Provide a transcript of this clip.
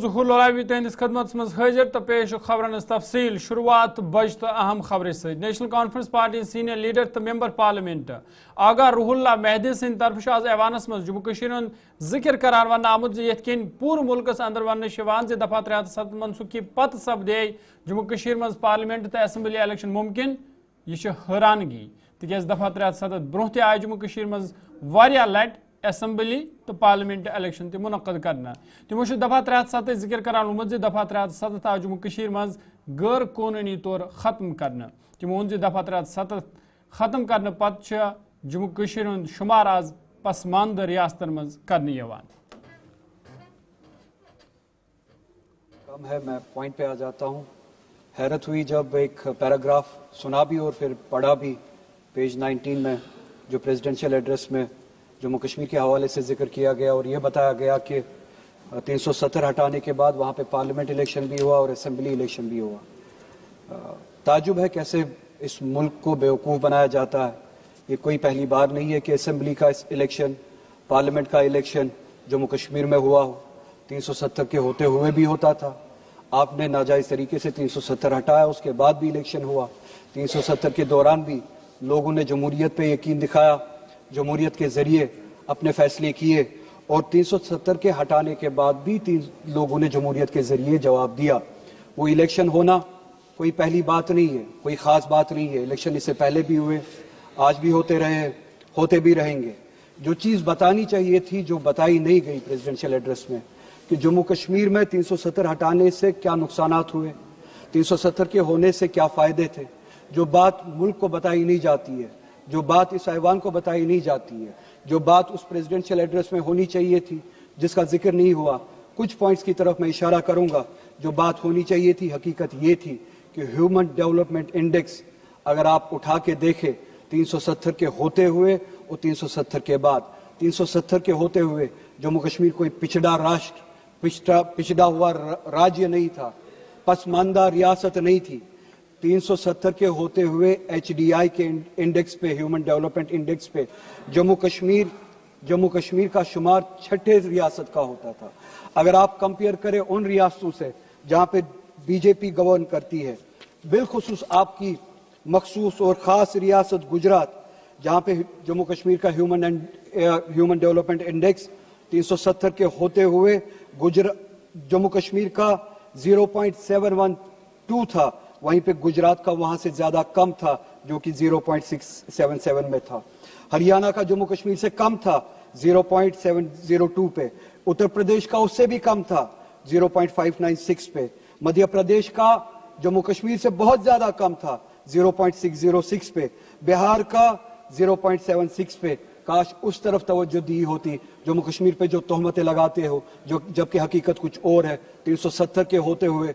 ظہور لولاوی تہندس خدمت مز حاضر تو پیش خبرن تفصیل شروعات بج تو اہم خبر ست national conference party senior leader تو ممبر پارلیمنٹ آگاہ روح اللہ مہدی سند طرف آز ایوانس مز جموں کشمیر ہند ذکر قرار ون آمت یت کن پور ملکس اندر ون دفعہ 307 منسوخی پتہ سپدے جموں کشمیر مز پارلیمنٹ تو اسمبلی الیکشن ممکن یہ حیرانگی تکیاز دفعہ 307 برہ تہ آئی جموں کشمیر مز واریاہ لٹ اسمبلی تو پارلیمنٹ الیکشن تہ منعقد کرنا تمو دفعہ 307 ذکر کران لومت دفعہ 307 آو جموں کشمیر مز غیر قانونی طور ختم کرنا تمو وون دفعہ 307 ختم کرنے پتہ جموں کشمیر ہند شمار آز پسماندہ ریاستن مز کرنے یوان کم ہے میں پوائنٹ پہ آ جاتا ہوں. حیرت ہوئی جب ایک پیراگراف سنا بھی اور پھر پڑھا بھی پیج 19 میں جو پریزیڈنشیل ایڈریس میں جموں کشمیر کے حوالے سے ذکر کیا گیا اور یہ بتایا گیا کہ 370 ہٹانے کے بعد وہاں پہ پارلیمنٹ الیکشن بھی ہوا اور اسمبلی الیکشن بھی ہوا. تعجب ہے کیسے اس ملک کو بیوقوف بنایا جاتا ہے. یہ کوئی پہلی بار نہیں ہے کہ اسمبلی کا الیکشن پارلیمنٹ کا الیکشن جموں کشمیر میں ہوا ہو. 370 کے ہوتے ہوئے بھی ہوتا تھا. آپ نے ناجائز طریقے سے 370 ہٹایا, اس کے بعد بھی الیکشن ہوا. 370 کے دوران بھی لوگوں نے جمہوریت پہ یقین دکھایا, جمہوریت کے ذریعے اپنے فیصلے کیے, اور 370 کے ہٹانے کے بعد بھی لوگوں نے جمہوریت کے ذریعے جواب دیا. وہ الیکشن ہونا کوئی پہلی بات نہیں ہے, کوئی خاص بات نہیں ہے. الیکشن اس سے پہلے بھی ہوئے, آج بھی ہوتے رہے, ہوتے بھی رہیں گے. جو چیز بتانی چاہیے تھی جو بتائی نہیں گئی پریزیڈنشیل ایڈریس میں کہ جموں کشمیر میں 370 ہٹانے سے کیا نقصانات ہوئے, 370 کے ہونے سے کیا فائدے تھے, جو بات ملک کو بتائی نہیں جاتی ہے, جو بات اس ایوان کو بتائی نہیں جاتی ہے, جو بات اس پریزیڈنشیل ایڈریس میں ہونی چاہیے تھی جس کا ذکر نہیں ہوا. کچھ پوائنٹس کی طرف میں اشارہ کروں گا. جو بات ہونی چاہیے تھی حقیقت یہ تھی کہ ہیومن ڈیولپمنٹ انڈیکس اگر آپ اٹھا کے دیکھیں 370 کے ہوتے ہوئے اور 370 کے بعد, 370 کے ہوتے ہوئے جموں کشمیر کوئی پچھڑا راشٹر, پچھڑا ہوا راجیہ نہیں تھا, پسماندہ ریاست نہیں تھی. 370 کے ہوتے ہوئے ایچ ڈی آئی کے انڈیکس پہ, ہیومن ڈیولپمنٹ انڈیکس پہ جموں کشمیر کا شمار 6ٹھے ریاست کا ہوتا تھا. اگر آپ کمپیئر کریں ان ریاستوں سے جہاں پہ بی جے پی گورن کرتی ہے, بالخصوص آپ کی مخصوص اور خاص ریاست گجرات جہاں پہ جموں کشمیر کا ہیومن ڈیولپمنٹ انڈیکس 370 کے ہوتے ہوئے جموں کشمیر کا 0.712 تھا, وہیں پہ گجرات کا وہاں سے زیادہ کم تھا جو کہ 0.677 میں تھا. ہریانہ کا جموں کشمیر سے کم تھا 0.702 پہ, اتر پردیش کا اس سے بھی کم تھا 0.596 پہ, مدھیہ پردیش کا جموں کشمیر سے بہت زیادہ کم تھا 0.606 پہ, بہار کا 0.76 پہ. کاش اس طرف توجہ دی ہوتی جموں کشمیر پہ جو تہمتیں لگاتے ہو, جبکہ حقیقت کچھ اور ہے. 370 کے ہوتے ہوئے